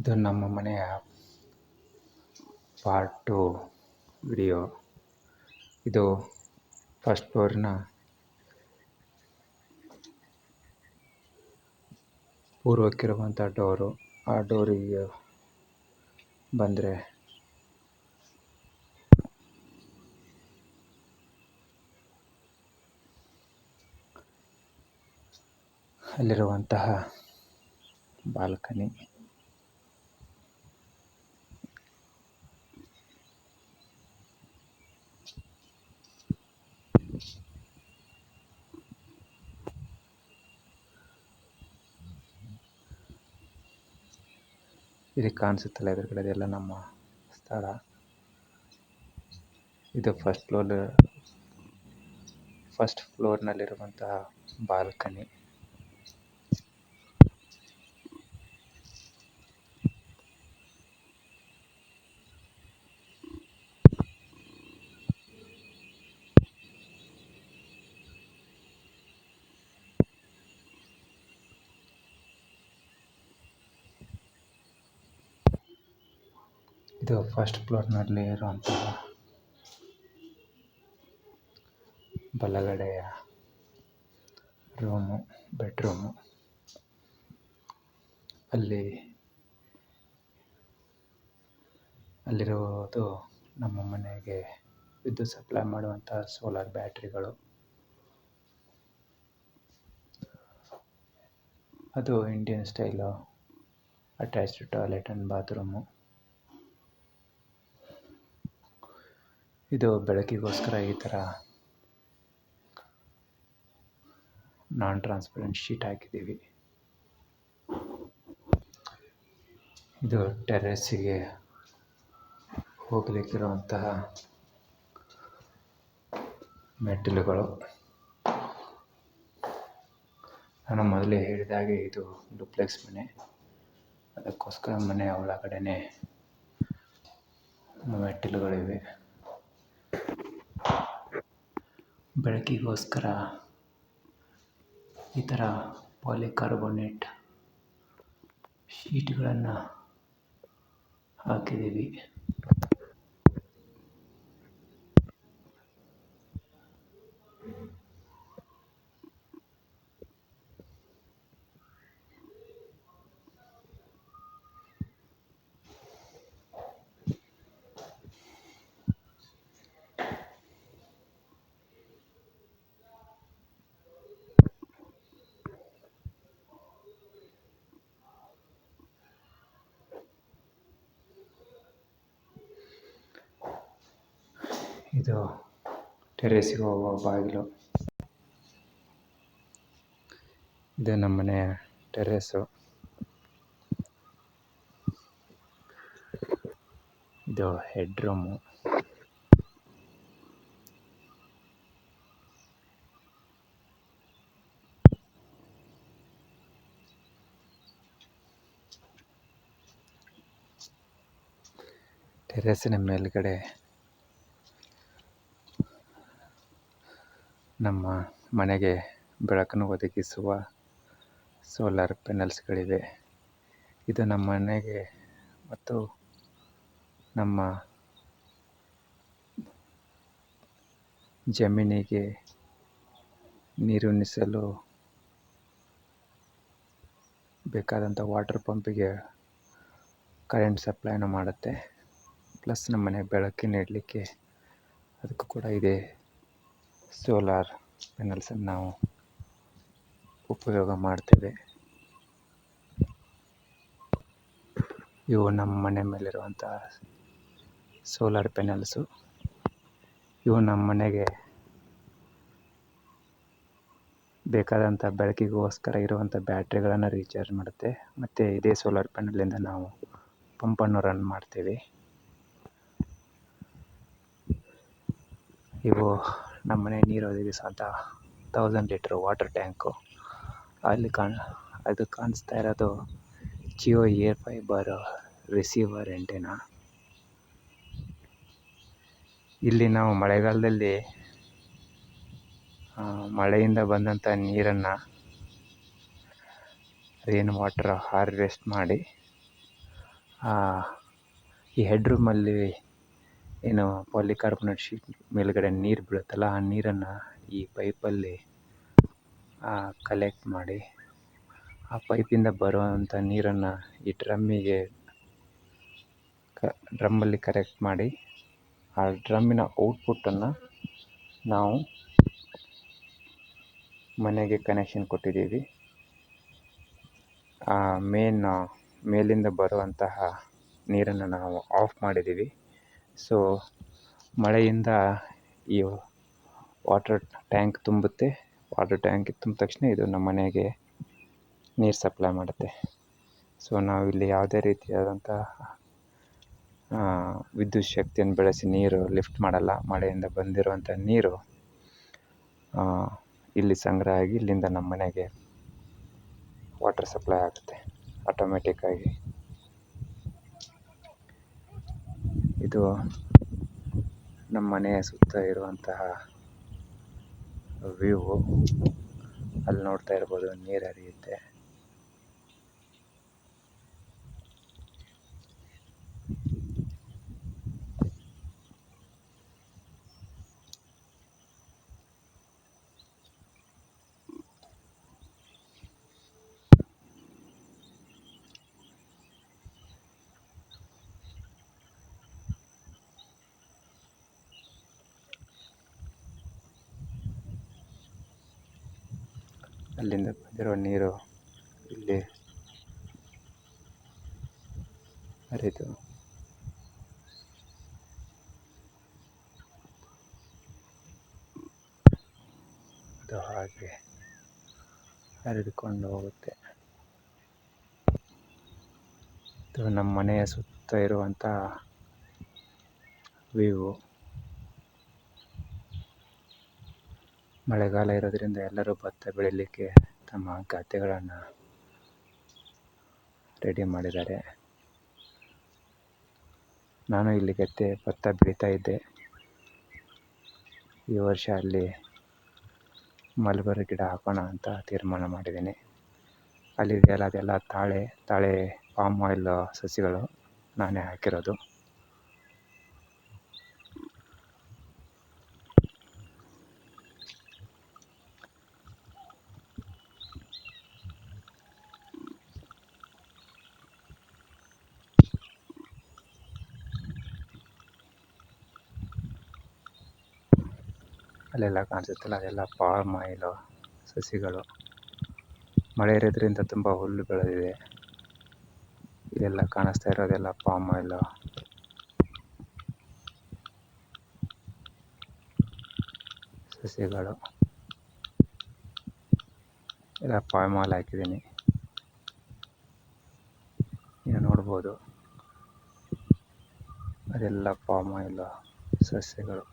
ಇದು ನಮ್ಮ ಮನೆಯ ಪಾರ್ಟ್ 2 ವಿಡಿಯೋ. ಇದು ಫಸ್ಟ್ ಫ್ಲೋರಿನ ಪೂರ್ವಕ್ಕಿರುವಂಥ ಡೋರು. ಆ ಡೋರಿಗೆ ಬಂದರೆ ಅಲ್ಲಿರುವಂತಹ ಬಾಲ್ಕನಿ. ಇಲ್ಲಿ ಕಾಣಿಸುತ್ತಲ್ಲ ಎದುರುಗಡೆ ಇದೆಲ್ಲ ನಮ್ಮ ಸ್ಥಳ. ಇದು ಫಸ್ಟ್ ಫ್ಲೋರ್ನಲ್ಲಿರುವಂತಹ ಬಾಲ್ಕನಿ. ಇದು ಫಸ್ಟ್ ಫ್ಲೋರ್ನಲ್ಲಿ ಇರುವಂತಹ ಬಲಗಡೆಯ ಬೆಡ್ರೂಮು. ಅಲ್ಲಿರುವುದು ನಮ್ಮ ಮನೆಗೆ ವಿದ್ಯುತ್ ಸಪ್ಲೈ ಮಾಡುವಂತಹ ಸೋಲಾರ್ ಬ್ಯಾಟ್ರಿಗಳು. ಅದು Indian style attached toilet and bathroom. ಇದು ಬೆಳಕಿಗೋಸ್ಕರ ಈ ಥರ ನಾನ್ ಟ್ರಾನ್ಸ್ಪರೆಂಟ್ ಶೀಟ್ ಹಾಕಿದ್ದೀವಿ. ಇದು ಟೆರ್ರಸ್ಸಿಗೆ ಹೋಗಲಿಕ್ಕಿರುವಂತಹ ಮೆಟ್ಟಿಲುಗಳು. ನಾನು ಮೊದಲೇ ಹೇಳಿದ ಹಾಗೆ ಇದು ಡುಪ್ಲೆಕ್ಸ್ ಮನೆ. ಅದಕ್ಕೋಸ್ಕರ ಮನೆಯ ಒಳಗಡೆನೆ ಮೆಟ್ಟಿಲುಗಳಿವೆ. ಬೆಳಕಿಗೋಸ್ಕರ ಈ ಥರ ಪಾಲಿಕಾರ್ಬೋನೇಟ್ ಶೀಟ್ಗಳನ್ನು ಹಾಕಿದ್ದೀವಿ. ಇದು ಟೆರೇಸಿಗೆ ಹೋಗುವ ಬಾಗಿಲು. ಇದು ನಮ್ಮ ಮನೆಯ ಟೆರೇಸು. ಇದು ಹೆಡ್ ರೂಮು. ಟೆರೇಸಿನ ಮೇಲ್ಗಡೆ ನಮ್ಮ ಮನೆಗೆ ಬೆಳಕನ್ನು ಒದಗಿಸುವ ಸೋಲಾರ್ ಪ್ಯಾನಲ್ಸ್ಗಳಿವೆ. ಇದು ನಮ್ಮ ಮನೆಗೆ ಮತ್ತು ನಮ್ಮ ಜಮೀನಿಗೆ ನೀರುಣಿಸಲು ಬೇಕಾದಂಥ ವಾಟರ್ ಪಂಪಿಗೆ ಕರೆಂಟ್ ಸಪ್ಲೈನ ಮಾಡುತ್ತೆ. ಪ್ಲಸ್ ನಮ್ಮ ಮನೆ ಬೆಳಕಿನ ನೀಡಲಿಕ್ಕೆ ಅದಕ್ಕೂ ಕೂಡ ಇದೆ ಸೋಲಾರ್ ಪ್ಯಾನಲ್ಸನ್ನು ನಾವು ಉಪಯೋಗ ಮಾಡ್ತೇವೆ. ಇವು ನಮ್ಮ ಮನೆ ಮೇಲಿರುವಂಥ ಸೋಲಾರ್ ಪ್ಯಾನಲ್ಸು. ಇವು ನಮ್ಮ ಮನೆಗೆ ಬೇಕಾದಂಥ ಬೆಳಕಿಗೋಸ್ಕರ ಇರುವಂಥ ಬ್ಯಾಟ್ರಿಗಳನ್ನು ರೀಚಾರ್ಜ್ ಮಾಡುತ್ತೆ. ಮತ್ತು ಇದೇ ಸೋಲಾರ್ ಪ್ಯಾನಲಿಂದ ನಾವು ಪಂಪನ್ನು ರನ್ ಮಾಡ್ತೇವೆ. ಇವು ನಮ್ಮ ಮನೆ ನೀರು ಒದಗಿಸುವಂಥ 1000 ಲೀಟರ್ ವಾಟರ್ ಟ್ಯಾಂಕು. ಅದು ಕಾಣಿಸ್ತಾ ಇರೋದು Jio air fibre receiver antenna. ಇಲ್ಲಿ ನಾವು ಮಳೆಗಾಲದಲ್ಲಿ ಮಳೆಯಿಂದ ಬಂದಂಥ ನೀರನ್ನು ರೈನ್ ವಾಟರ್ ಹಾರ್ವೆಸ್ಟ್ ಮಾಡಿ ಈ ಹೆಡ್ ರೂಮಲ್ಲಿ ಏನು ಪಾಲಿಕಾರ್ಬೊನೇಟ್ ಶೀಟ್ ಮೇಲುಗಡೆ ನೀರು ಬೀಳುತ್ತಲ್ಲ, ಆ ನೀರನ್ನು ಈ ಪೈಪಲ್ಲಿ ಕಲೆಕ್ಟ್ ಮಾಡಿ, ಆ ಪೈಪಿಂದ ಬರುವಂಥ ನೀರನ್ನು ಈ ಡ್ರಮ್ಮಲ್ಲಿ ಕಲೆಕ್ಟ್ ಮಾಡಿ, ಆ ಡ್ರಮ್ಮಿನ ಔಟ್ಪುಟ್ಟನ್ನು ನಾವು ಮನೆಗೆ ಕನೆಕ್ಷನ್ ಕೊಟ್ಟಿದ್ದೀವಿ. ಆ ಮೇಲಿಂದ ಬರುವಂತಹ ನೀರನ್ನು ನಾವು ಆಫ್ ಮಾಡಿದ್ದೀವಿ. ಸೊ ಮಳೆಯಿಂದ ಈ ವಾಟರ್ ಟ್ಯಾಂಕ್ ತುಂಬುತ್ತೆ. ವಾಟರ್ ಟ್ಯಾಂಕ್ ತುಂಬಿದ ತಕ್ಷಣ ಇದು ನಮ್ಮ ಮನೆಗೆ ನೀರು ಸಪ್ಲೈ ಮಾಡುತ್ತೆ. ಸೊ ನಾವಿಲ್ಲಿ ಯಾವುದೇ ರೀತಿಯಾದಂಥ ವಿದ್ಯುತ್ ಶಕ್ತಿಯನ್ನು ಬೆಳೆಸಿ ನೀರು ಲಿಫ್ಟ್ ಮಾಡಲ್ಲ. ಮಳೆಯಿಂದ ಬಂದಿರುವಂಥ ನೀರು ಇಲ್ಲಿ ಸಂಗ್ರಹ ಆಗಿ ಇಲ್ಲಿಂದ ನಮ್ಮ ಮನೆಗೆ ವಾಟರ್ ಸಪ್ಲೈ ಆಗುತ್ತೆ ಆಟೋಮೆಟಿಕ್ಕಾಗಿ. ಇದು ನಮ್ಮ ಮನೆಯ ಸುತ್ತ ಇರುವಂತಹ ವ್ಯೂ. ಅಲ್ಲಿ ನೋಡ್ತಾ ಇರ್ಬೋದು, ನೀರು ಹರಿಯುತ್ತೆ. ಅಲ್ಲಿಂದ ಬಂದಿರೋ ನೀರು ಇಲ್ಲಿ ಹರಿದು ಅದು ಹಾಗೆ ಹರಿದುಕೊಂಡು ಹೋಗುತ್ತೆ. ಇದು ನಮ್ಮ ಮನೆಯ ಸುತ್ತ ಇರುವಂಥ ವ್ಯೂ. ಮಳೆಗಾಲ ಇರೋದ್ರಿಂದ ಎಲ್ಲರೂ ಭತ್ತ ಬೆಳೀಲಿಕ್ಕೆ ತಮ್ಮ ಗದ್ದೆಗಳನ್ನು ರೆಡಿ ಮಾಡಿದ್ದಾರೆ. ನಾನು ಇಲ್ಲಿ ಭತ್ತ ಬೆಳೀತಾ ಇದ್ದೆ. ಈ ವರ್ಷ ಅಲ್ಲಿ ಮಲ್ಬರಿ ಗಿಡ ಹಾಕೋಣ ಅಂತ ತೀರ್ಮಾನ ಮಾಡಿದ್ದೀನಿ. ಅಲ್ಲಿದೆಯಲ್ಲ, ಅದೆಲ್ಲ ತಾಳೆ ಪಾಮ್ ಆಯಿಲ್ ಸಸಿಗಳು ನಾನೇ ಹಾಕಿರೋದು. ಅಲ್ಲೆಲ್ಲ ಕಾಣಿಸುತ್ತಲ್ಲ, ಅದೆಲ್ಲ ಪಾಮ್ ಆಯಿಲ್ ಸಸಿಗಳು. ಮಳೆ ಇರೋದ್ರಿಂದ ತುಂಬ ಹುಲ್ಲು ಬೆಳೆದಿದೆ. ಇದೆಲ್ಲ ಕಾಣಿಸ್ತಾ ಇರೋದೆಲ್ಲ ಪಾಮ್ ಆಯಿಲ್ ಸಸಿಗಳು. ಎಲ್ಲ ಪಾಮ್ ಆಯಿಲ್ ಹಾಕಿದ್ದೀನಿ, ನೀವು ನೋಡ್ಬೋದು. ಅದೆಲ್ಲ ಪಾಮ್ ಆಯಿಲ್ ಸಸ್ಯಗಳು.